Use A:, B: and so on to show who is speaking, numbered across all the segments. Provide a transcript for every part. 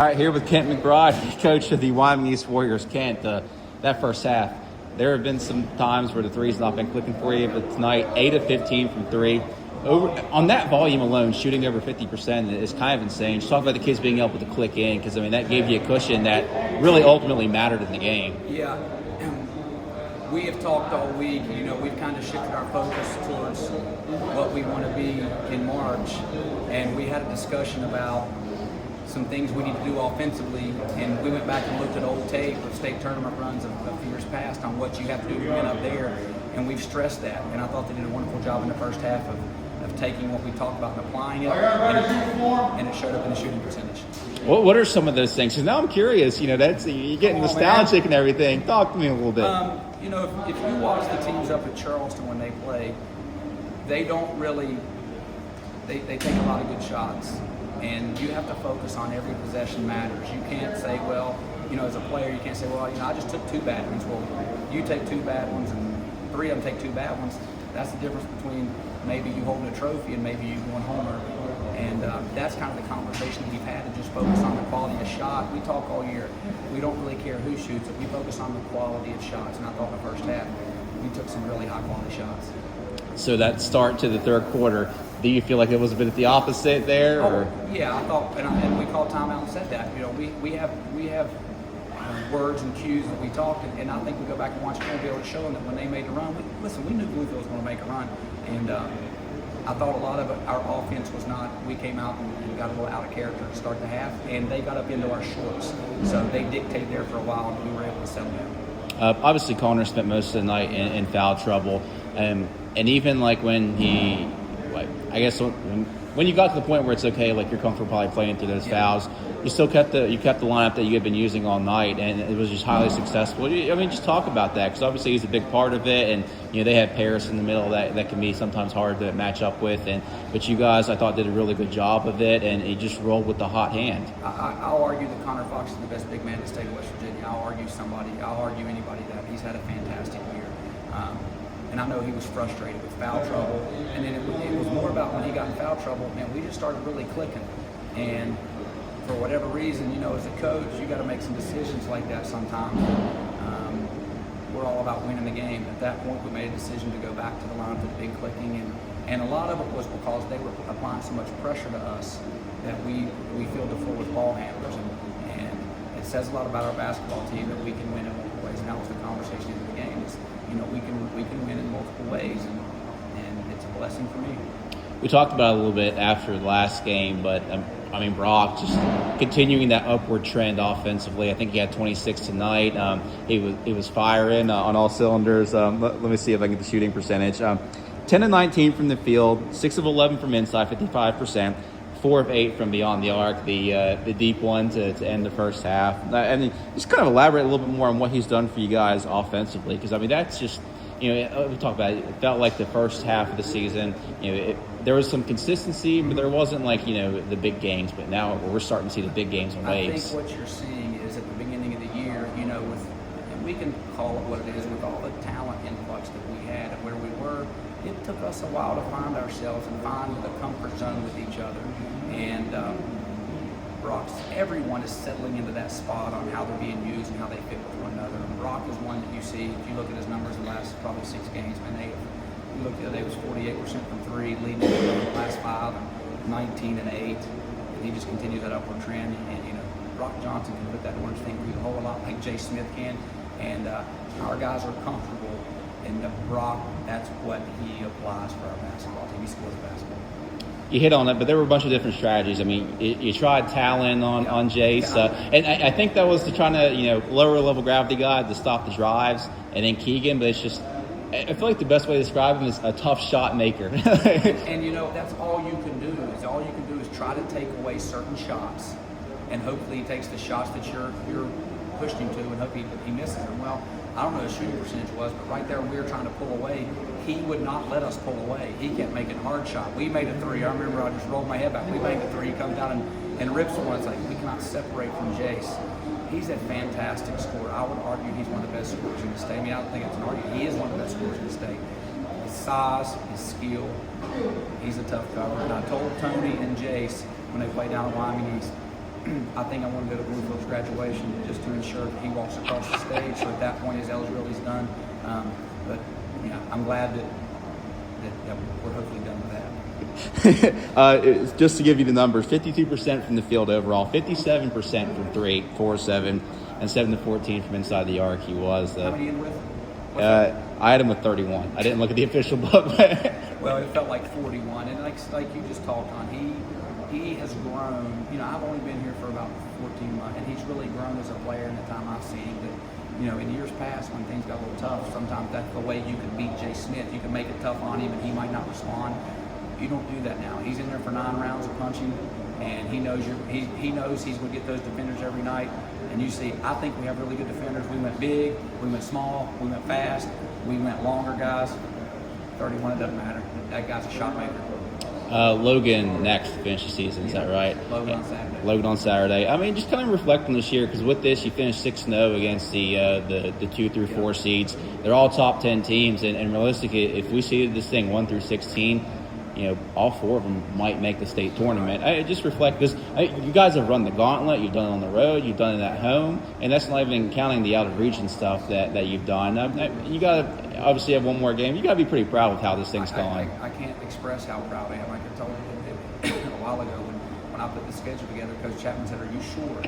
A: All right, here with Kent McBride, coach of the Wyoming East Warriors. Kent, that first half, there have been some times where the three's not been clicking for you, but tonight, 8 of 15 from three. On that volume alone, shooting over 50% is kind of insane. Just talk about the kids being able to click in, because, I mean, that gave you a cushion that really ultimately mattered in the game.
B: Yeah. We have talked all week, we've kind of shifted our focus towards what we want to be in March, and we had a discussion about some things we need to do offensively, and we went back and looked at old tape of state tournament runs of years past on what you have to do to win up there, and we've stressed that, and I thought they did a wonderful job in the first half of taking what we talked about and applying it, and it showed up in the shooting percentage.
A: What are some of those things? Because now I'm curious, you're getting nostalgic and everything. Talk to me a little bit.
B: If you watch the teams up at Charleston when they play, they don't really, they take a lot of good shots. And you have to focus on every possession matters. You can't say, well, as a player, you can't say, well, I just took two bad ones. Well, you take two bad ones and three of them take two bad ones. That's the difference between maybe you holding a trophy and maybe you going home early. And that's kind of the conversation we've had, to just focus on the quality of shot. We talk all year. We don't really care who shoots it. We focus on the quality of shots. And I thought in the first half, we took some really high-quality shots.
A: So that start to the third quarter, do you feel like it was a bit of the opposite there? Or?
B: Yeah, I thought, and we called timeout and said that. We have words and cues that we talked, and I think we go back and watch it and be able to show them that when they made the run, we knew Bluefield was going to make a run, and I thought a lot of it, our offense was not. We came out and got a little out of character to start the half, and they got up into our shorts, so they dictated there for a while, and we were able to settle down.
A: Obviously, Connor spent most of the night in foul trouble, and even like when he. I guess when you got to the point where it's okay, like you're comfortable probably playing through those fouls, you still kept the lineup that you had been using all night, and it was just highly successful. I mean, just talk about that, because obviously he's a big part of it, and they have Paris in the middle that can be sometimes hard to match up with, but you guys I thought did a really good job of it, and he just rolled with the hot hand.
B: I'll argue that Connor Fox is the best big man in the state of West Virginia. I'll argue anybody that he's had a fantastic year. And I know he was frustrated with foul trouble. And then it was more about when he got in foul trouble, man, we just started really clicking. And for whatever reason, as a coach, you got to make some decisions like that sometimes. We're all about winning the game. At that point, we made a decision to go back to the lineup that had been clicking. And a lot of it was because they were applying so much pressure to us that we filled the floor with ball handlers. And it says a lot about our basketball team that we can win in multiple ways. And that was the conversation in the game. We can win in multiple ways, and it's a blessing for me.
A: We talked about it a little bit after the last game, but Brock just continuing that upward trend offensively. I think he had 26 tonight. He was firing on all cylinders. Let me see if I can get the shooting percentage. 10 of 19 from the field, 6 of 11 from inside, 55%. 4 of 8 from beyond the arc, the deep one to end the first half. And just kind of elaborate a little bit more on what he's done for you guys offensively, because that's just we talk about it. It felt like the first half of the season, there was some consistency, but there wasn't the big games. But now we're starting to see the big games in waves.
B: I think what you're seeing is at the beginning of the year, and we can call it what it is, with all the talent influx that we had and where we were. It took us a while to find ourselves and find the comfort zone with each other. And everyone is settling into that spot on how they're being used and how they fit with one another. And Brock is one that you see, if you look at his numbers in the last probably 6 games, you look the other day, it was 48% from 3, leading the last 5, and 19 and 8. And he just continues that upward trend. And Brock Johnson can put that orange thing through the hole a lot like Jay Smith can. And our guys are comfortable. And Brock, that's what he applies for our basketball team. He scores basketball.
A: You hit on it, but there were a bunch of different strategies. I mean, you tried Talon on Jace, and I think that was to try to lower level gravity guy to stop the drives, and then Keegan. But it's just, I feel like the best way to describe him is a tough shot maker.
B: and that's all you can do. All you can do is try to take away certain shots, and hopefully he takes the shots that you're pushed him to, and hope he misses them. Well, I don't know what his shooting percentage was, but right there when we were trying to pull away, he would not let us pull away. He kept making a hard shot. We made a 3. I remember I just rolled my head back. We made a 3. He comes down and rips one. It's like we cannot separate from Jace. He's a fantastic scorer. I would argue he's one of the best scorers in the state. I mean, I don't think it's an argument. He is one of the best scorers in the state. His size, his skill, he's a tough cover. And I told Tony and Jace when they played down at Wyoming East, I think I want to go to Bluefield's graduation just to ensure that he walks across the stage. So at that point, his eligibility is done. But yeah, I'm glad that we're hopefully done with that.
A: Just to give you the numbers, 52% from the field overall, 57% from 3, 4-7, and 7-14 from inside the arc. He was.
B: How many in with?
A: I had him with 31. I didn't look at the official book.
B: Well, it felt like 41, and like you just talked on, he has grown. You know, I've only been here for about 14 months, and he's really grown as a player in the time I've seen him. But, you know, in years past, when things got a little tough, sometimes that's the way you can beat Jay Smith. You can make it tough on him, and he might not respond. You don't do that now. He's in there for 9 rounds of punching, and he knows he knows he's going to get those defenders every night. And you see, I think we have really good defenders. We went big, we went small, we went fast, we went longer guys. 31, it doesn't matter. That guy's a shot maker.
A: Logan next to finish the season, is that right?
B: Logan on Saturday.
A: Logan on Saturday. I mean, just kind of reflect on this year, because with this, you finished 6-0 against the 2 through 4 seeds. They're all top 10 teams, and realistically, if we seeded this thing 1 through 16, you know, all 4 of them might make the state tournament. I just reflect this. You guys have run the gauntlet. You've done it on the road. You've done it at home, and that's not even counting the out-of-region stuff that you've done. You got to obviously have one more game. You got to be pretty proud with how this thing's going.
B: I can't express how proud I am. Like I told you a while ago when I put the schedule together, Coach Chapman said, "Are you sure?"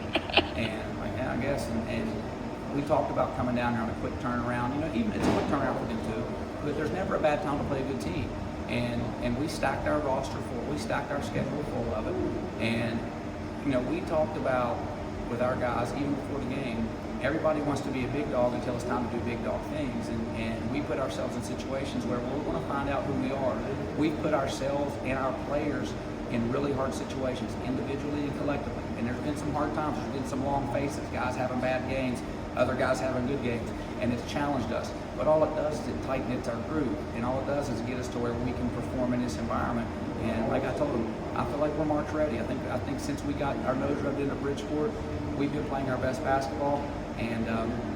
B: And I'm like, yeah, I guess. And we talked about coming down here on a quick turnaround. You know, even it's a quick turnaround for them too, but there's never a bad time to play a good team. And we stacked our roster full. We stacked our schedule full of it. And, you know, we talked about with our guys, even before the game, everybody wants to be a big dog until it's time to do big dog things. And we put ourselves in situations where we're going to find out who we are. We've put ourselves and our players in really hard situations, individually and collectively. And there's been some hard times. There's been some long faces, guys having bad games, other guys having good games, and it's challenged us. But all it does is it tightens our group, and all it does is get us to where we can perform in this environment. And like I told them, I feel like we're march ready. I think since we got our nose rubbed into Bridgeport, we've been playing our best basketball, and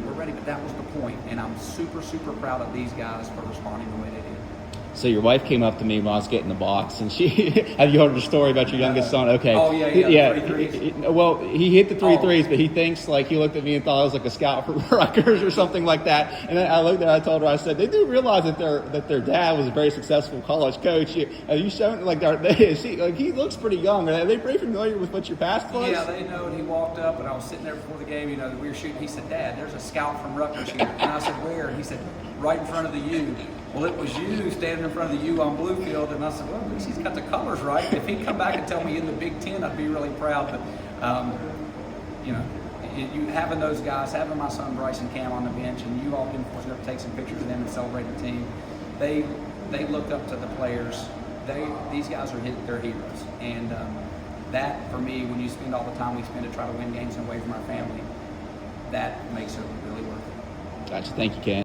B: we're ready. But that was the point, and I'm super, super proud of these guys for responding the way they did.
A: So your wife came up to me when I was getting the box, and she have you heard the story about your youngest son? Okay.
B: Oh yeah. 3 threes.
A: Well, he hit the 3 threes, but he thinks like he looked at me and thought I was like a scout for Rutgers or something like that. And then I looked at her, I told her, I said, they do realize that their dad was a very successful college coach. Have you shown like he looks pretty young? Are they pretty familiar with what your past was?
B: Yeah, they know. And he walked up, and I was sitting there before the game. You know, we were shooting. He said, "Dad, there's a scout from Rutgers here." And I said, "Where?" And he said, "Right in front of the U." Well, it was you standing in front of the U on Bluefield, and I said, well, at least he's got the colors right. If he'd come back and tell me in the Big Ten, I'd be really proud. But, you know, you having those guys, having my son Bryce and Cam on the bench, and you all been fortunate enough to take some pictures of them and celebrate the team, they looked up to the players. These guys are their heroes. And that, for me, when you spend all the time we spend to try to win games and away from our family, that makes it really worth it.
A: Gotcha. Thank you, Ken.